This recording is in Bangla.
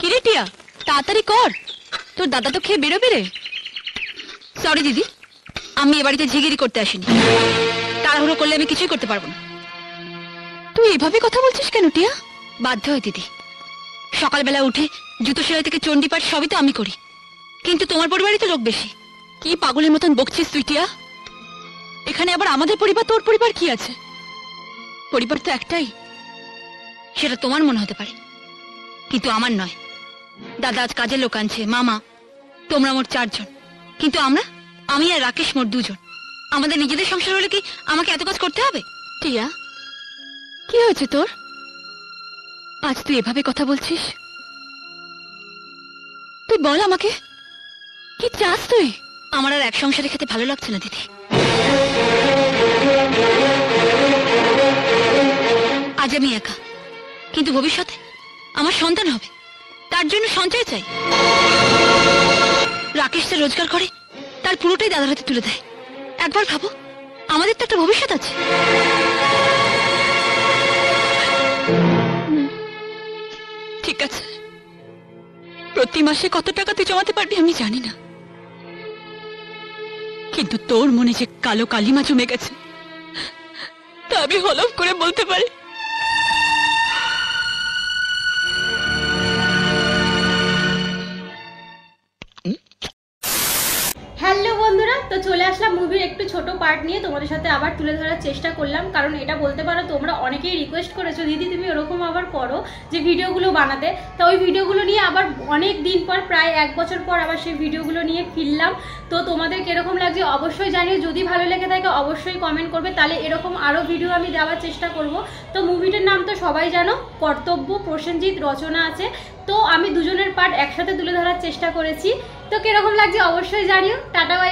কিরে টিয়া, তাড়াতাড়ি কর, তোর দাদা তো খেয়ে বেরোবে রে। সরি দিদি, আমি এ বাড়িতে ঝিগিরি করতে আসিনি। তাড়াহুড়ো করলে আমি কিছুই করতে পারবো না। তুই এভাবে কথা বলছিস কেন টিয়া? বাধ্য হয় দিদি, সকালবেলা উঠে জুতো সেলাই থেকে চণ্ডীপাঠ সবই তো আমি করি, কিন্তু তোমার পরিবারই তো লোক বেশি। কি পাগলের মতন বকছিস তুই টিয়া? এখানে আবার আমাদের পরিবার তোর পরিবার কি আছে? পরিবার তো একটাই, সেটা তোমার মনে হতে পারে, কিন্তু আমার নয়। দাদা আজ কাজের লোক আনছে, মামা, তোমরা মোট 4 জন, কিন্তু আমি আর রাকেশ মোট 2 জন। আমাদের নিজেদের সংসার হলে কি আমাকে এত কাজ করতে হবে? টিয়া, কি হয়েছে তোর? আজ তুই এভাবে কথা বলছিস? তুই বল আমাকে, কি চাস তুই? আমার আর এক সংসারে খেতে ভালো লাগছে না দিদি। আজ আমি একা, কিন্তু ভবিষ্যতে আমার সন্তান হবে, তার জন্য সঞ্চয় চাই। রাকেশ যা রোজগার করে তার পুরোটাই দাদার হাতে তুলে দেয়। একবার ভাবো, আমাদের তো একটা ভবিষ্যৎ আছে। ঠিক আছে, প্রতি মাসে কত টাকা তুই জমাতে পারবি আমি জানি না, কিন্তু তোর মনে যে কালো কালিমা জমে গেছে তা আমি হলফ করে বলতে পারি। হ্যালো বন্ধুরা, তো চলে আসলাম মুভির একটু ছোট পার্ট নিয়ে তোমাদের সাথে আবার তুলে ধরার চেষ্টা করলাম, কারণ এটা বলতে পারো তোমরা অনেকেই রিকোয়েস্ট করেছো দিদি তুমি ওরকম আবার করো যে ভিডিওগুলো বানাতে। তো ওই ভিডিওগুলো নিয়ে আবার অনেক দিন পর, প্রায় 1 বছর পর আবার সেই ভিডিওগুলো নিয়ে ফিরলাম। তো তোমাদের কিরকম লাগছে অবশ্যই জানিও, যদি ভালো লেগে থাকে অবশ্যই কমেন্ট করবে, তাহলে এরকম আরও ভিডিও আমি দেওয়ার চেষ্টা করব। তো মুভিটার নাম তো সবাই জানো, কর্তব্য, প্রসেনজিৎ রচনা আছে। তো আমি দুজনের পার্ট একসাথে তুলে ধরার চেষ্টা করেছি, তো কিরকম লাগছে অবশ্যই জানিও। Tata bye.